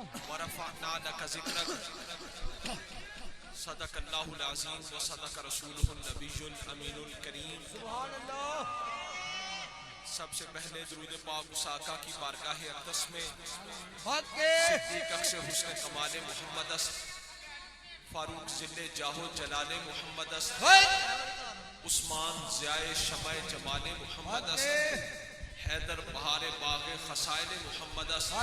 ورفعنا لك ذکرک صدق اللہ العظیم وصدق رسولہ النبی الامین الکریم. سب سے پہلے درود پاک اس آقا کی بارگاہ اقدس میں صدیق اکثر حسن کمال محمد است، فاروق ذل جاہ و جلال محمد است، عثمان ضیاء شمع جمال محمد است، حیدر بہار باغ خصائل محمد است.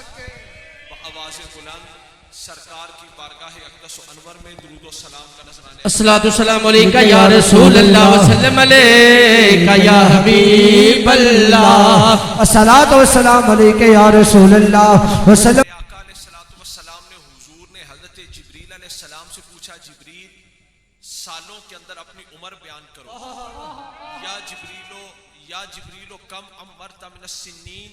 بآواز بلند سرکار کی بارگاہ اقدس و انور میں درود و سلام کا نذرانے. الصلاۃ والسلام علیکہ یا رسول اللہ وسلم علیکہ یا حبیب اللہ. الصلاۃ والسلام علیکہ یا رسول اللہ وسلم. آقا علیہ السلام نے حضور نے حضرت جبریل علیہ السلام سے پوچھا، جبریل سالوں کے اندر اپنی عمر بیان کرو. یا جبریلو کم عمرت من السنین؟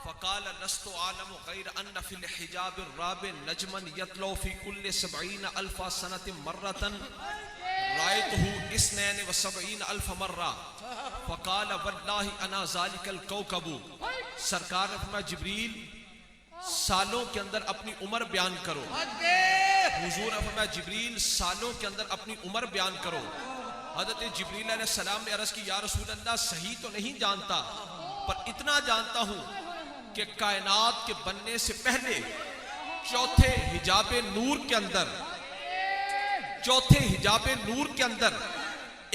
فقال لست عالم غیر ان فی الحجاب الرابع نجما یطلع فی کل 70,000 سنة مرة رأیته 72,000 مرہ. فقال واللہ انا ذالک الکوکب. سرکار نے فرمایا جبریل سالوں کے اندر اپنی عمر بیان کرو. حضور نے فرمایا جبریل سالوں کے اندر اپنی عمر بیان کرو. حضرت جبریل علیہ السلام نے عرض کی یا رسول اللہ صحیح تو نہیں جانتا، پر اتنا جانتا ہوں کہ کائنات کے بننے سے پہلے چوتھے حجاب نور کے اندر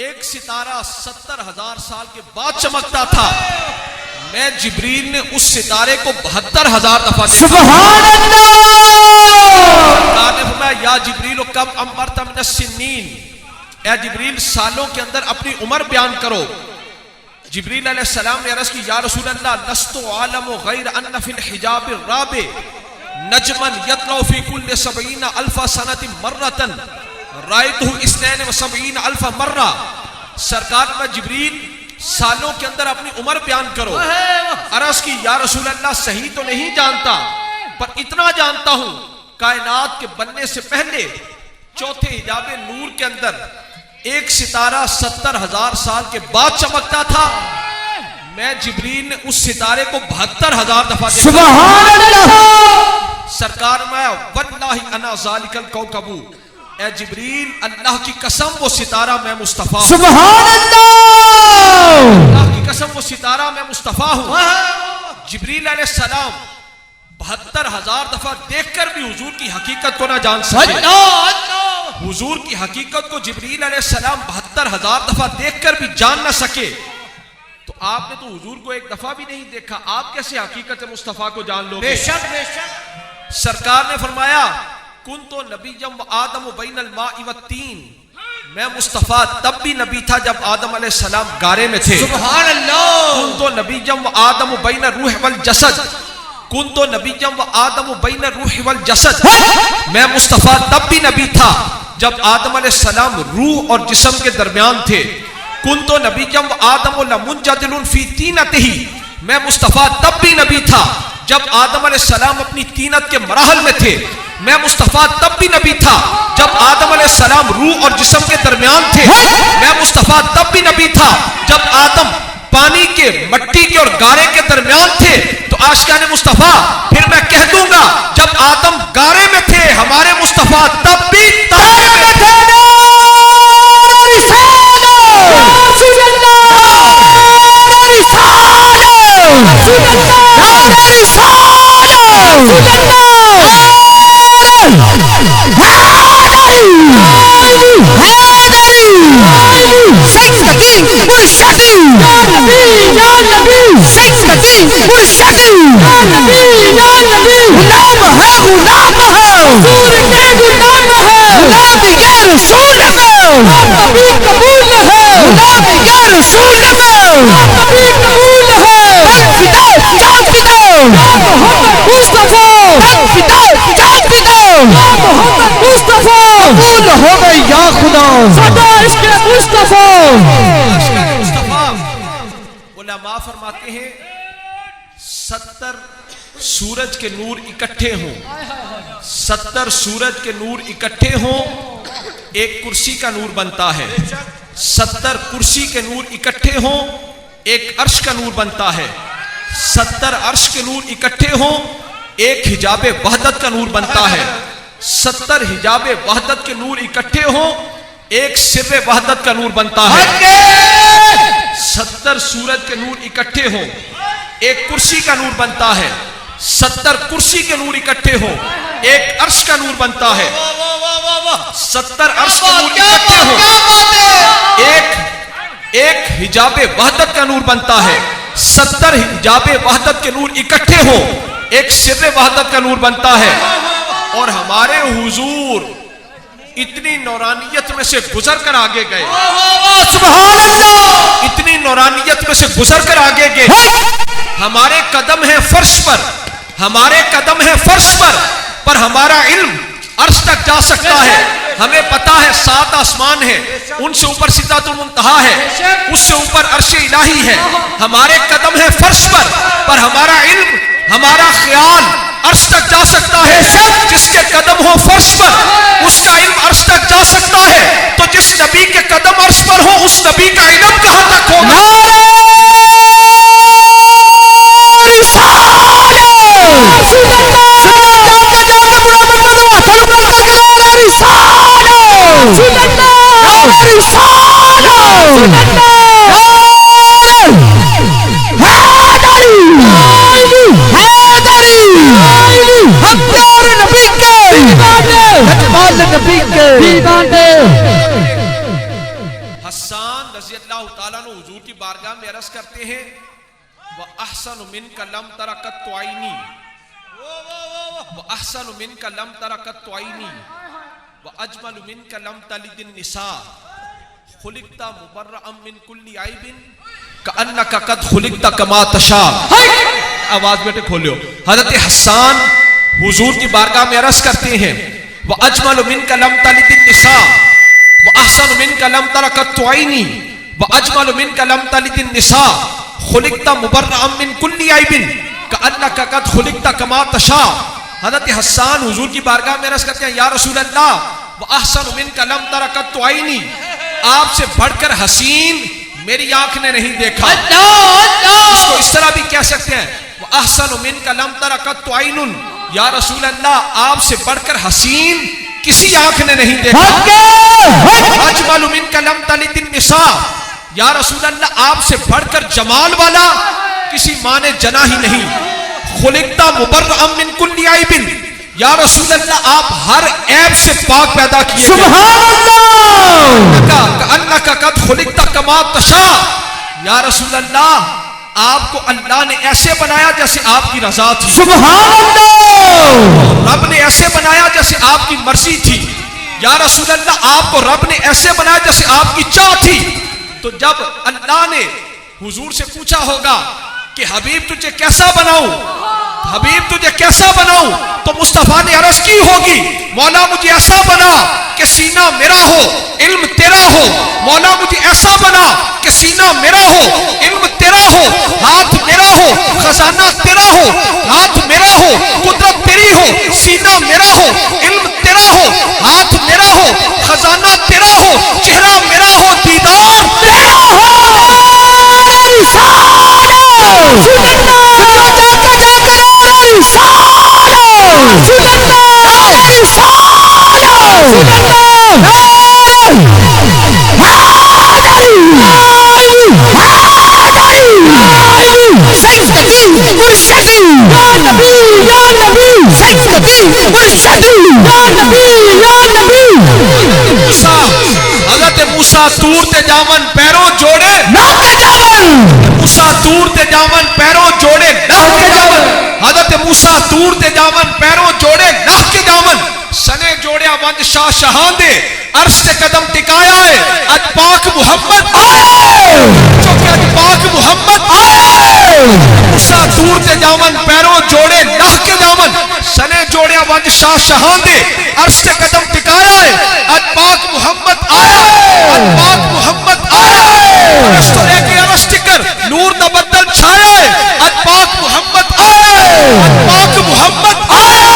ایک ستارہ 70,000 سال کے بعد چمکتا تھا. میں جبریل نے اس ستارے کو 72,000 دفعہ دیکھا. سبحان اللہ. نے فرمایا یا جبریل کم عمرت من السنین؟ اے جبریل سالوں کے اندر اپنی عمر بیان کرو. جبریل علیہ السلام نے عرض کی یا رسول اللہ لست عالم غیر ان فی الحجاب الرابع نجما یطلع فی کل 70,000 سنة مرة رأیته 72,000 مرہ. سرکار میں جبریل سالوں کے اندر اپنی عمر بیان کرو. عرض کی یا رسول اللہ صحیح تو نہیں جانتا، پر اتنا جانتا ہوں کائنات کے بننے سے پہلے چوتھے حجاب نور کے اندر ایک ستارہ 70,000 سال کے بعد چمکتا تھا. میں جبریل نے اس ستارے کو 72,000 دفعہ دیکھا. سبحان اللہ. سرکار میں واللہ انا ذالک الکوکب. اے جبریل اللہ کی قسم وہ ستارہ میں مصطفیٰ ہوں. سبحان اللہ. اللہ کی قسم وہ ستارہ میں مصطفیٰ ہوں. جبریل علیہ السلام 72,000 دفعہ دیکھ کر بھی حضور کی حقیقت کو نہ جان سکے. حضور کی حقیقت کو جبریل علیہ السلام 72,000 دفعہ دیکھ کر بھی جان نہ سکے، تو آپ نے تو حضور کو ایک دفعہ بھی نہیں دیکھا، آپ کیسے حقیقت مصطفیٰ کو جان لو گے؟ بے شک بے شک. سرکار نے فرمایا کنت نبیا وآدم بین الماء والطین. میں مصطفیٰ تب بھی نبی تھا جب آدم علیہ السلام گارے میں تھے. سبحان اللہ. کنت نبیا وآدم بین الروح والجسد. کنت نبیا وآدم بین الروح والجسد. میں مصطفیٰ تب بھی نبی تھا جب آدم علیہ السلام روح اور جسم کے درمیان تھے. کنت نبیا وآدم لمنجدل فی طینتہ. میں مصطفیٰ تب بھی نبی تھا جب آدم علیہ السلام اپنی طینت کے مراحل میں تھے. میں مصطفیٰ تب بھی نبی تھا جب آدم علیہ السلام روح اور جسم کے درمیان تھے. میں مصطفیٰ تب بھی نبی تھا جب آدم پانی کے، مٹی کے اور گارے کے درمیان تھے. تو عاشقان مصطفیٰ پھر میں کہہ دوں گا جب آدم گارے میں تھے ہمارے مصطفیٰ تب بھی تارے میں تھے. علماء فرماتے ہیں 70 سورج کے نور اکٹھے ہوں، 70 سورج کے نور اکٹھے ہوں ایک کرسی کا نور بنتا ہے. 70 کرسی کے نور اکٹھے ہوں ایک عرش کا نور بنتا ہے. 70 عرش کے نور اکٹھے ہوں ایک حجاب وحدت کا نور بنتا ہے. 70 حجاب وحدت کے نور اکٹھے ہوں ایک سر وحدت کا نور بنتا ہے. 70 سورج کے نور اکٹھے ہوں ایک کرسی کا نور بنتا ہے. 70 کرسی کے نور اکٹھے ہوں ایک عرش کا نور بنتا ہے. 70 عرش کے نور اکٹھے ہوں ایک حجاب وحدت کا نور بنتا ہے. 70 حجاب وحدت کے نور اکٹھے ہوں ایک سر وحدت کا نور بنتا ہے. اور ہمارے حضور اتنی نورانیت میں سے گزر کر آگے گئے. سبحان اللہ. اتنی نورانیت میں سے گزر کر آگے گئے. ہمارے قدم ہیں فرش پر, ہمارے قدم ہیں فرش پر ہمارا علم عرش تک جا سکتا ہے. ہمیں پتا ہے 7 آسمان ہیں, ان سے اوپر سدرۃ المنتہا ہے, اس سے اوپر عرش الہی ہے. ہمارے قدم ہیں فرش پر ہمارا علم ہمارا خیال عرش تک جا سکتا ہے. جس کے قدم ہو فرش پر اس کا علم عرش تک جا سکتا ہے. تو جس نبی کے قدم عرش پر ہو اس نبی کا علم کہاں تک ہوگا؟ حسان رضی اللہ تعالیٰ عنہ حضور کی بارگاہ میں عرض کرتے ہیں وَأَحْسَنُ مِنْكَ لَمْ تَرَ قَطُّ عَيْنِي وَأَحْسَنُ مِنْكَ لَمْ تَرَ قَطُّ عَيْنِي وَأَجْمَلُ مِنْكَ لَمْ تَلِدِ النِّسَاءُ خُلِقْتَ مُبَرَّأً مِنْ كُلِّ عَيْبٍ كَأَنَّكَ قَدْ خُلِقْتَ كَمَا تَشَاءُ. آواز بیٹے کھولیو. حضرت حسان حضور کی بارگاہ میں عرض کرتے ہیں وَأَجْمَلُ مِنْكَ لَمْ تَلِدِ النِّسَاءُ وَأَحْسَنُ مِنْكَ لَمْ تَرَ قَطُّ عَيْنِي وَأَجْمَلُ مِنْكَ لَمْ تَلِدِ النِّسَاءُ خُلِقْتَ مُبَرَّأً مِنْ كُلِّ عَيْبٍ كَأَنَّكَ قَدْ خُلِقْتَ كَمَا تَشَاءُ. حضرت حسان حضور کی بارگاہ میں عرض کرتے ہیں یا رسول اللہ وَأَحْسَنُ مِنْكَ لَمْ تَرَ قَطُّ عَيْنِي, آپ سے بڑھ کر حسین میری آنکھ نے نہیں دیکھا. اس کو اس طرح بھی کہہ سکتے ہیں وَأَحْسَنُ مِنْكَ لَمْ تَرَ قَطُّ عَيْنٌ, یا رسول اللہ آپ سے بڑھ کر حسین کسی آنکھ نے نہیں دیکھا. اجمل منک لم تلد النساء, یا رسول اللہ آپ سے بڑھ کر جمال والا کسی ماں نے جنا ہی نہیں. خلقت مبرأ من کل عیب, یا رسول اللہ آپ ہر عیب سے پاک پیدا کیے. سبحان اللہ. کأنک قد خلقت کما تشاء, یا رسول اللہ آپ کو اللہ نے ایسے بنایا جیسے آپ کی رضا تھی. سبحان اللہ. رب نے ایسے بنایا جیسے آپ کی مرضی تھی. یا رسول اللہ آپ کو رب نے ایسے بنایا جیسے آپ کی چاہ تھی. تو جب اللہ نے حضور سے پوچھا ہوگا کہ حبیب تجھے کیسا بناؤں, حبیب تجھے کیسا بناؤں, تو مصطفیٰ نے عرض کی ہوگی مولا مجھے ایسا بنا کہ سینہ میرا ہو علم تیرا ہو. مولا مجھے ایسا بنا کہ سینہ میرا ہو علم تیرا ہو, ہاتھ میرا ہو خزانہ تیرا ہو, ہاتھ میرا ہو قدرت تیری ہو, سینہ میرا ہو علم تیرا ہو, ہاتھ میرا ہو خزانہ تیرا ہو, چہرہ میرا ہو دیدار تیرا ہو. حضرت موسیٰ طور تے جاون پیروں جوڑے موسیٰ طور تے جاون پیروں جوڑے ناہ کے جاون, حضرت موسیٰ طور تے جاون پیروں جوڑے ناہ کے جاون, سنے جوڑیا ونج شاہ شہاں دے عرش تے قدم ٹکایا ہے. اج پاک محمد آئے, چونکہ اج پاک محمد آئے. موسیٰ طور تے جاون پیروں جوڑے ناہ کے جاون, سنے جوڑیا ونج شاہ شہاں دے عرش تے قدم ٹکایا ہے. اج پاک محمد آئے, اج پاک محمد آئے. عرش تو لے کے عرش ٹکر نور دا بدل چھایا ہے. اج پاک محمد آئے, اج پاک محمد آئے.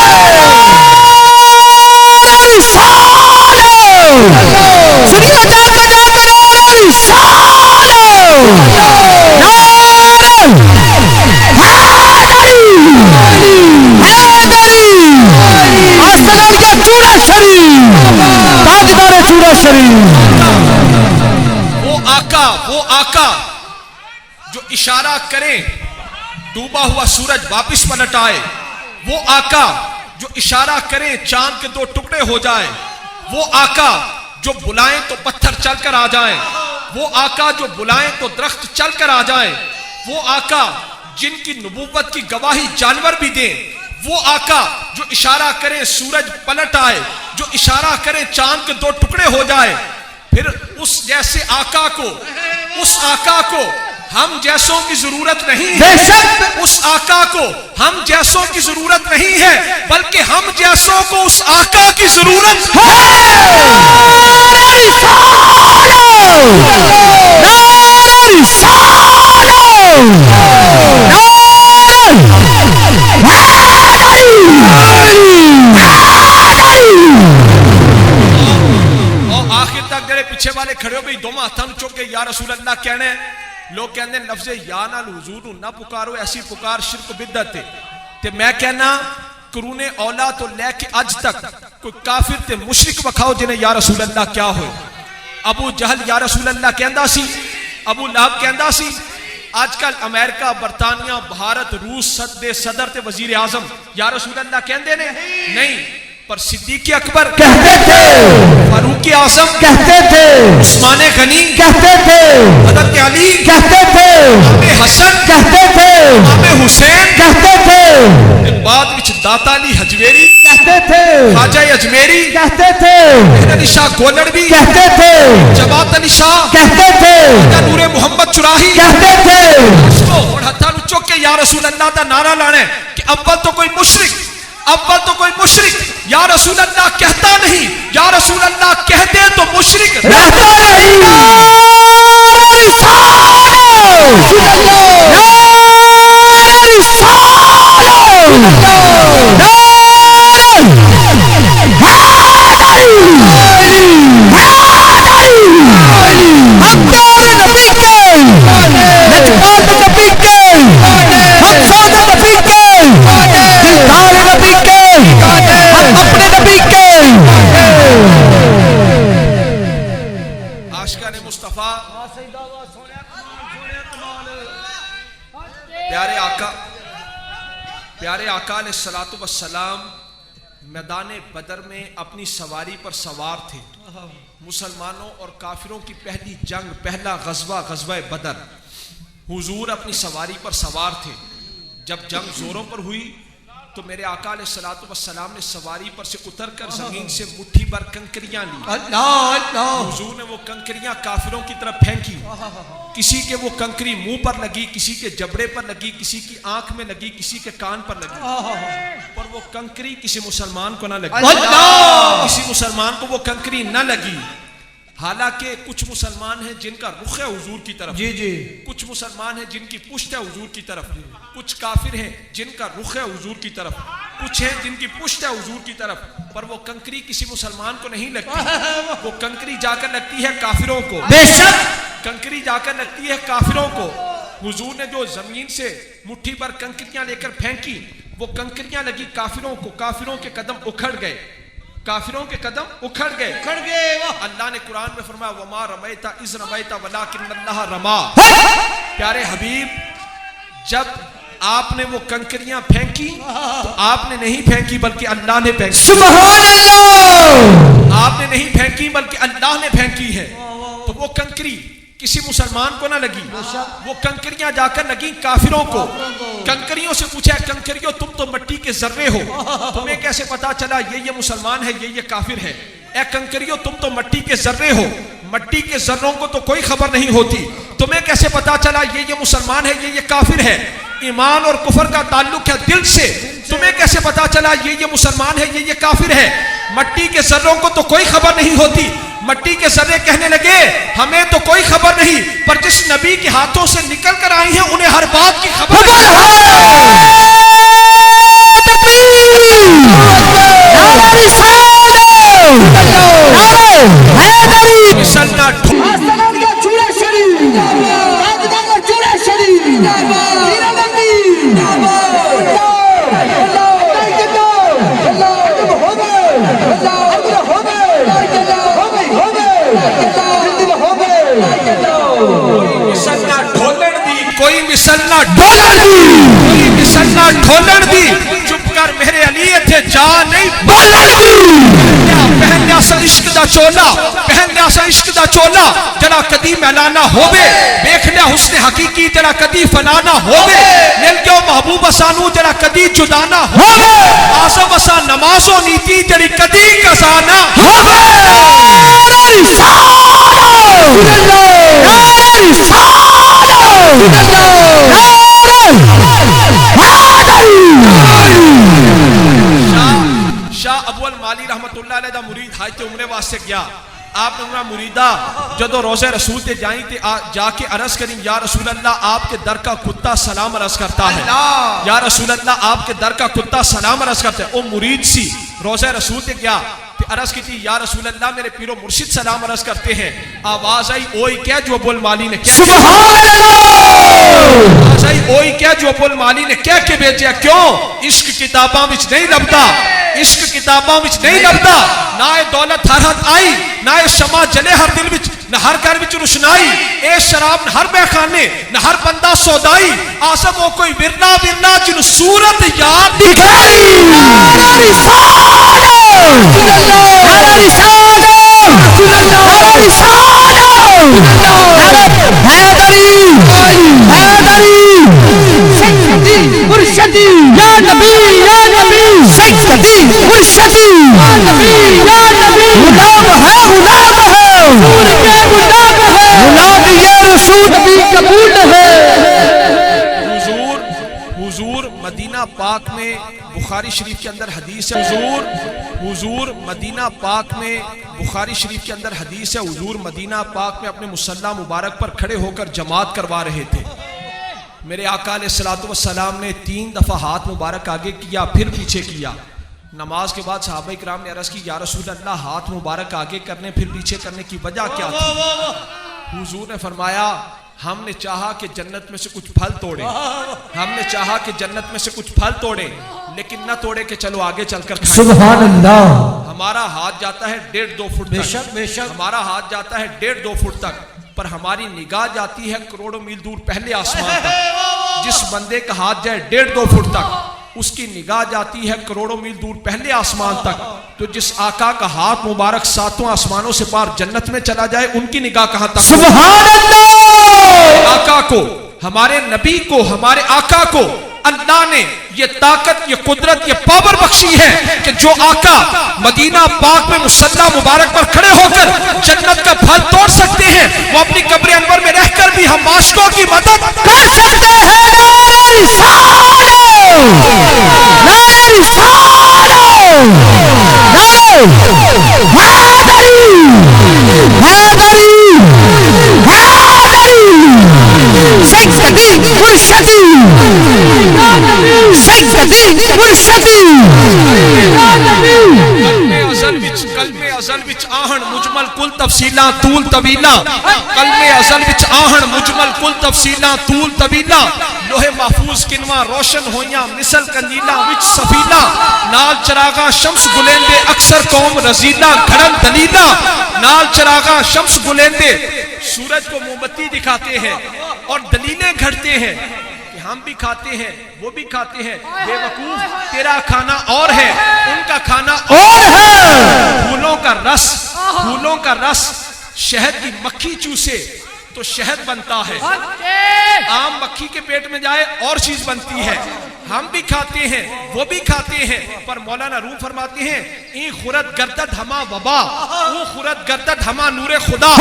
سنیے جا کے رسالو آقا جو اشارہ کریں ڈوبا ہوا سورج واپس پلٹ آئے، وہ آقا جو اشارہ کریں چاند کے 2 ٹکڑے ہو جائیں، وہ آقا جو بلائیں تو پتھر چل کر آ جائیں، وہ آقا جو بلائیں تو درخت چل کر آ جائیں، وہ آقا جن کی نبوت کی گواہی جانور بھی دیں، وہ آقا جو اشارہ کریں سورج پلٹ آئے، جو اشارہ کریں چاند کے 2 ٹکڑے ہو جائے، پھر اس جیسے آقا کو، اس آقا کو ہم جیسوں کی ضرورت نہیں ہے، اس آقا کو ہم جیسوں کی ضرورت نہیں ہے، بلکہ ہم جیسوں کو اس آقا کی ضرورت ہے۔ اور آخر تک جڑے پیچھے والے کھڑے ہو بھی دونوں ہاتھوں چک کے یا رسول اللہ کہنے ہیں، لوگ کہنے ہیں لفظ یا نال حضور نہ پکارو، ایسی پکار شرک بدعت ہے۔ تے میں کہنا قرون اولا تو لے کے اج تک کوئی کافر تے مشرک وکھاؤ جنہیں یا رسول اللہ کیا ہوئے۔ ابو جہل یا رسول اللہ کہندا سی، ابو لہب کہندا سی، آج کل امریکہ، برطانیہ، بھارت، روس، صدر تے وزیر اعظم یا رسول اللہ کہندے نے نہیں، پر صدیق اکبر کہتے تھے، فاروق اعظم کہتے تھے، عثمان غنی کہتے تھے، حضرت علی کہتے تھے، امام حسن کہتے تھے، امام حسین، کہتے تھے، بعد وچ داتا علی حجویری، کہتے تھے، خواجہ اجمیری، کہتے تھے، علی شاہ گولڑوی، کہتے تھے، جماعت علی شاہ، کہتے تھے، نور محمد چراہی، کہتے تھے، اور ہتھاں نوں چک کے یا رسول اللہ دا نعرہ لانا ہے کہ اول تو کوئی مشرک، اول تو کوئی مشرک یا رسول اللہ کہتا نہیں، یا رسول اللہ کہتے تو مشرک رہتا نہیں۔ عاشقان مصطفیٰ، پیارے آقا علیہ الصلوۃ والسلام میدان بدر میں اپنی سواری پر سوار تھے۔ مسلمانوں اور کافروں کی پہلی جنگ، پہلا غزوہ، غزوہ بدر، حضور اپنی سواری پر سوار تھے۔ جب جنگ زوروں پر ہوئی تو میرے آقا علیہ الصلوۃ والسلام نے سواری پر سے اتر کر زمین سے مٹھی بھر کنکریاں لی۔ حضور نے وہ کنکریاں کافروں کی طرف پھینکی، کسی کے وہ کنکری منہ پر لگی، کسی کے جبڑے پر لگی، کسی کی آنکھ میں لگی، کسی کے کان پر لگی، پر وہ کنکری کسی مسلمان کو نہ لگی، کسی مسلمان کو وہ کنکری نہ لگی۔ حالانکہ کچھ مسلمان ہیں جن کا رخ ہے حضور کی طرف، کچھ مسلمان ہیں جن کی پشت ہے حضور کی طرف، کچھ کافر ہیں جن کا رخ ہے حضور کی طرف، کچھ ہیں جن کی پشت ہے حضور کی طرف، پر وہ کنکری کسی مسلمان کو نہیں لگتی، وہ کنکری جا کر لگتی ہے کافروں کو، بے شک کنکری جا کر لگتی ہے کافروں کو۔ حضور نے جو زمین سے مٹھی پر کنکریاں لے کر پھینکی، وہ کنکریاں لگی کافروں کو، کافروں کے قدم اکھڑ گئے، کافروں کے قدم اکھڑ گئے۔ اللہ نے قرآن میں فرمایا وما رمیت اذ رمیت ولکن اللہ رما۔ پیارے حبیب، جب آپ نے وہ کنکریاں پھینکی تو آپ نے نہیں پھینکی بلکہ اللہ نے پھینکی، سبحان اللہ، آپ نے نہیں پھینکی بلکہ اللہ نے پھینکی ہے۔ تو وہ کنکری کسی مسلمان کو نہ لگی، وہ کنکریاں جا کر لگی کافروں کو۔ کنکریوں سے پوچھا کنکریوں تم تو مٹی کے ذرے ہو، تمہیں کیسے پتا چلا یہ مسلمان ہے یہ کافر ہے؟ اے کنکریوں تم تو مٹی کے ذرے ہو، مٹی کے ذروں کو تو کوئی خبر نہیں ہوتی، تمہیں کیسے پتا چلا یہ مسلمان ہے یہ کافر ہے؟ ایمان اور کفر کا تعلق ہے دل سے، تمہیں کیسے پتا چلا یہ مسلمان ہے یہ کافر ہے؟ مٹی کے ذروں کو تو کوئی خبر نہیں ہوتی۔ مٹی کے ذرے کہنے لگے ہمیں تو کوئی خبر نہیں، پر جس نبی کے ہاتھوں سے نکل کر آئی ہیں انہیں ہر بات کی خبر ہے۔ مثل نہ ڈھولن دی کوئی مثل نہ ڈھولن دی کوئی مثل نہ ڈھولن دی چپ کر میرے علی تھے جا نہیں بولن دی پہن لیا سا عشق دا چولا پہن لیا سا عشق دا چولا جڑا کدی میلانا ہووے دیکھ لیا حسن حقیقی جڑا کدی فنانا ہووے مل گیا محبوب سانو جڑا کدی جدانا ہووے آزم اسا نماز و نیتی جڑی کدی قضانا ہووے شاہ ابو المالی رحمت اللہ علیہ دا مرید حاجت عمرے واسطے گیا آپ نے مریدہ جدو روزہ رسول تے جائیں تے جا کے عرض کریں یا رسول اللہ آپ کے در کا کتا سلام عرض کرتا ہے یا رسول اللہ آپ کے در کا کتا سلام عرض کرتا ہے. او مرید سی روزہ رسول تے گیا تے عرض کی تھی یا رسول اللہ میرے پیر و مرشد سلام عرض کرتے ہیں. آواز آئی اوئی کیا جو ابو المالی نے کیا آواز آئی اوئی کیا جو ابو المالی نے کیا کہ بیچیا کیوں عشق کتاباں وچ نہیں لبدا عشق کتاباں وچ نہیں لبدا نہ دولت ہر حد آئی نہ شمع جلے ہر دل وچ نہ ہر گھر وچ روشنائی اے شراب نہ ہر میخانے نہ ہر بندہ سودائی آسم وہ کوئی ورنا ورنا جن صورت یاد دکھائی مرشدی یا نبی یا نبی سیدی مرشدی یا نبی یا نبی غلام ہے غلام ہے رسول کے غلام ہے غلام یہ رسول نبی قبول ہے. حضور مدینہ پاک میں بخاری شریف کے اندر حدیث ہے حضور مدینہ پاک میں بخاری شریف کے اندر حدیث ہے حضور مدینہ پاک میں اپنے مصلی مبارک پر کھڑے ہو کر جماعت کروا رہے تھے. میرے آقا علیہ السلام نے 3 دفعہ ہاتھ مبارک آگے کیا پھر پیچھے کیا. نماز کے بعد صحابہ کرام نے عرض کی یا رسول اللہ ہاتھ مبارک آگے کرنے پھر پیچھے کرنے کی وجہ کیا تھی؟ حضور نے فرمایا ہم نے چاہا کہ جنت میں سے کچھ پھل توڑے ہم نے چاہا کہ جنت میں سے کچھ پھل توڑے لیکن نہ توڑے کہ چلو آگے چل کر کھائیں. سبحان اللہ. ہمارا ہاتھ جاتا ہے 1.5-2 فٹ تک ہمارا ہاتھ جاتا ہے 1.5-2 فٹ تک پر ہماری نگاہ جاتی ہے کروڑوں میل دور پہلے آسمان تک. جس بندے کا ہاتھ جائے 1.5-2 فٹ تک اس کی نگاہ جاتی ہے کروڑوں میل دور پہلے آسمان تک. تو جس آقا کا ہاتھ مبارک 7 آسمانوں سے پار جنت میں چلا جائے ان کی نگاہ کہاں تک؟ سبحان اللہ. آقا کو ہمارے نبی کو ہمارے آقا کو اللہ نے یہ طاقت یہ قدرت یہ پاور بخشی ہے کہ جو آقا مدینہ پاک میں مصلی مبارک پر کھڑے ہو کر جنت کا پھل توڑ سکتے ہیں وہ اپنی قبر انور میں رہ کر بھی ہم عاشقوں کی مدد کر سکتے ہیں. قلب ازل وچ آہن مجمل کل تفصیلاں طول طویلاں قلب ازل وچ آہن مجمل کل تفصیلاں طول طویلاں لوہے محفوظ کنواں روشن ہویاں مثل کنجیلاں وچ سفیلاں نال چراغاں شمس گلیندے اکثر قوم رزیلاں گھڑن دلیلاں نال چراغاں شمس گلیندے سورج کو موم بتی دکھاتے ہیں اور دلیلیں گھڑتے ہیں کہ ہم بھی کھاتے ہیں وہ بھی کھاتے ہیں. بے وقوف تیرا کھانا اور ہے ان کا کھانا اور ہے. پھولوں کا رس شہد کی مکھی چوسے تو شہد بنتا ہے. عام مکھی کے پیٹ میں جائے اور چیز بنتی ہے. ہم بھی کھاتے ہیں وہ بھی کھاتے ہیں پر مولانا روح فرماتے ہیں این خورت گردد ہما وبا او خورت گردد ہما نور خدا.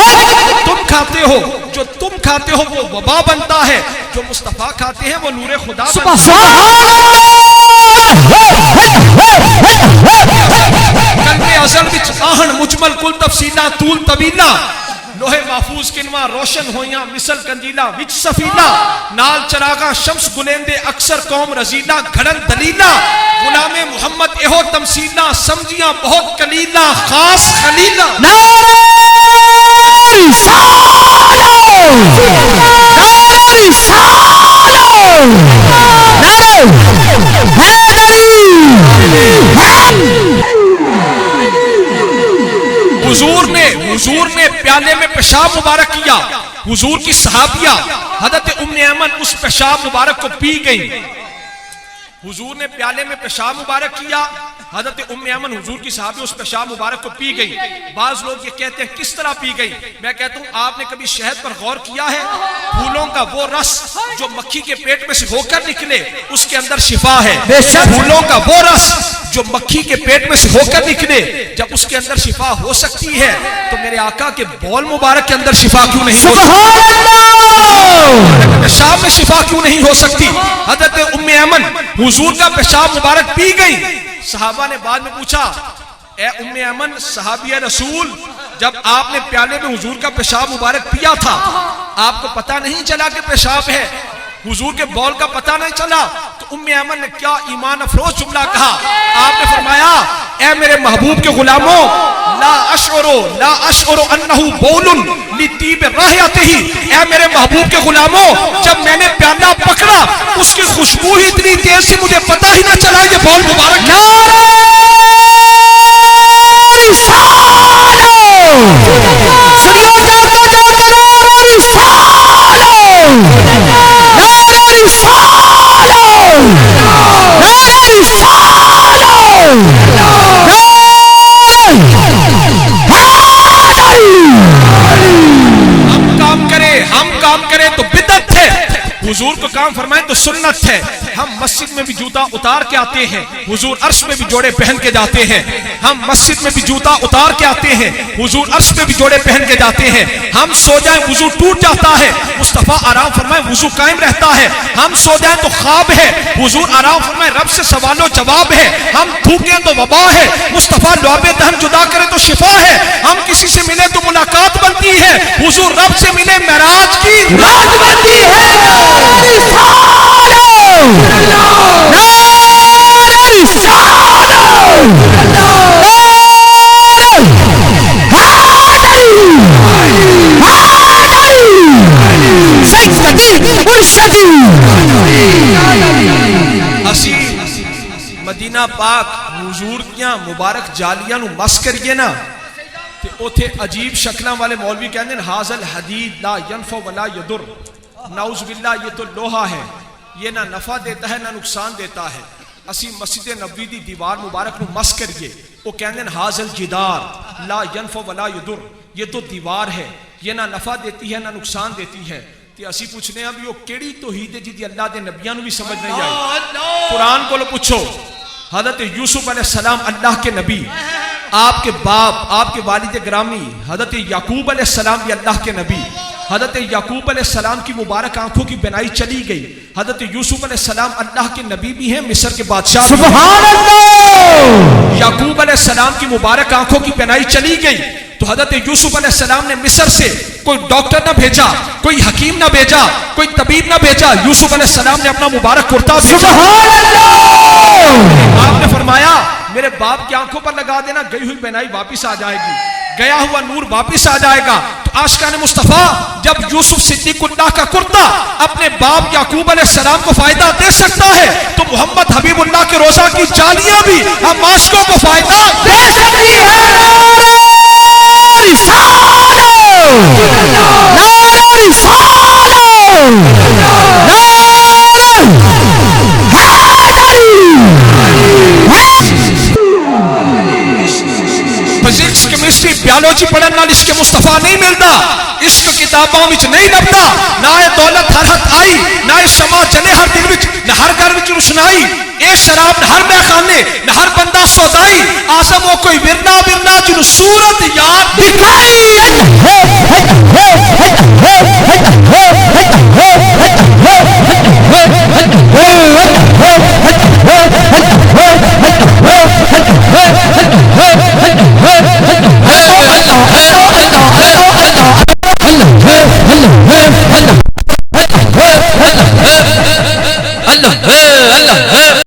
تم کھاتے ہو جو تم کھاتے ہو وہ وبا بنتا ہے جو مصطفیٰ کھاتے ہیں وہ نور خدا بنتا ہے. قلب ازل وچ آہن مجمل کل تفصیلاں طول طویلاں لوہے محفوظ کنواں روشن ہویاں مثل کنجیلاں وچ سفیلاں نال چراغاں شمس گلیندے اکثر قوم رزیلاں گھڑن دلیلاں غلام محمد اہو تمثیلاں سمجھیاں بہت کلیلاں خاص خلیلاں. حضور نے پیالے میں پیشاب مبارک کیا حضور کی صحابیہ حضرت ام ایمن اس پیشاب مبارک کو پی گئی. حضور نے پیالے میں پیشاب مبارک کیا, حضرت ام ایمن حضور کی صحابی اس پیشاب مبارک کو پی گئی. بعض لوگ یہ کہتے ہیں کس طرح پی گئی؟ میں کہتا ہوں آپ نے کبھی شہد پر غور کیا ہے؟ پھولوں کا وہ رس جو مکھی کے پیٹ میں سے ہو کر نکلے اس کے اندر شفا ہے. پھولوں کا وہ رس جو مکھی کے پیٹ میں سے ہو کر نکلے جب اس کے اندر شفا ہو سکتی ہے تو میرے آقا کے بول مبارک کے اندر شفا کیوں نہیں ہو سکتی؟ پیشاب میں شفا کیوں نہیں ہو سکتی؟ حضرت ام ایمن حضور کا پیشاب مبارک پی گئی. صحابہ نے بعد میں پوچھا اے ام ایمن صحابیہ رسول, جب آپ نے پیالے میں حضور کا پیشاب مبارک پیا تھا آپ کو پتہ نہیں چلا کہ پیشاب ہے؟ حضور کے بول کا پتہ نہیں چلا؟ تو ام ایمن نے کیا ایمان افروز جملہ کہا. آپ نے فرمایا اے میرے محبوب کے غلاموں, لا اشعر انہ بول لطیب رائحتہ. اے میرے محبوب کے غلاموں, جب میں نے پیالہ پکڑا اس کی خوشبو ہی اتنی تیز سے مجھے پتہ ہی نہ چلا یہ بول مبارک ہم کام کریں تو بدعت ہے, حضور کو کام فرمائیں تو سنت ہے. ہم مسجد میں بھی جوتا اتار کے آتے ہیں, حضور عرش میں بھی جوڑے پہن کے جاتے ہیں. ہم مسجد میں بھی جوتا اتار کے آتے ہیں, حضور عرش میں بھی جوڑے پہن کے جاتے ہیں. ہم سو جائیں وضو ٹوٹ جاتا ہے, مصطفیٰ آرام فرمائے وضو قائم رہتا ہے. ہم سو جائیں تو خواب ہے, حضور آرام فرمائے رب سے سوال و جواب ہے. ہم تھوکیں تو وبا ہے, مصطفیٰ لعاب دہن جدا کرے تو شفا ہے. ہم کسی سے ملے تو ملاقات بنتی ہے, حضور رب سے ملے معراج کی رات بنتی ہے. اسی مدینہ پاک حضور کیا مبارک جالیاں نو مس کریے نا تے اوتھے عجیب شکلاں والے مولوی کہندے ہیں ھذا الحدید لا ينفع ولا يضر. نعوذ باللہ یہ تو لوہا ہے, یہ نہ نفع دیتا ہے نہ نقصان دیتا ہے. اسی مسجد نبوی دی دیوار مبارک نو مس کریے, وہ کہندے ہیں ھذا الجدار لا ينفع ولا يضر, یہ تو دیوار ہے یہ نہ نفع دیتی ہے نہ نقصان دیتی ہے. تے اسی پوچھنے ہیں اب یہ کیڑی توحید ہے جی اللہ دے نبیاں نو بھی سمجھ نہیں آئی. قرآن کو لو پوچھو, حضرت یوسف علیہ السلام اللہ کے نبی, آپ کے باپ آپ کے والد گرامی حضرت یعقوب علیہ السلام بھی اللہ کے نبی. حضرت یعقوب علیہ السلام کی مبارک آنکھوں کی بینائی چلی گئی. حضرت یوسف علیہ السلام اللہ کے نبی بھی ہیں, مصر کے بادشاہ. سبحان اللہ. یعقوب علیہ السلام کی مبارک آنکھوں کی بینائی چلی گئی تو حضرت یوسف علیہ السلام نے مصر سے کوئی ڈاکٹر نہ بھیجا, کوئی حکیم نہ بھیجا, کوئی طبیب نہ بھیجا, یوسف علیہ السلام نے اپنا مبارک کرتا بھیجا. سبحان اللہ. آپ نے فرمایا میرے باپ کی آنکھوں پر لگا دینا, گئی ہوئی بینائی واپس آ جائے گی, گیا ہوا نور واپس آ جائے گا. تو عاشقان مصطفیٰ جب یوسف صدیق اللہ کا کرتا اپنے باپ یعقوب علیہ السلام کو فائدہ دے سکتا ہے تو محمد حبیب اللہ کے روزہ کی جالیاں بھی ہم عاشقوں کو فائدہ دے سکتی ہیں. فزکس کیمسٹری بیالوجی پڑھن نال عشق مصطفیٰ نہیں ملتا, عشق کتاباں وچ نہیں لبدا. نہ دولت ہر ہاتھ آئی, نہ شمع جلے ہر دل وچ, نہ ہر گھر وچ روشنائی, اے شراب نہ ہر میخانے, نہ ہر بندہ سودائی. آزم وہ کوئی ورنا ورنا جن صورت یاد دکھائی.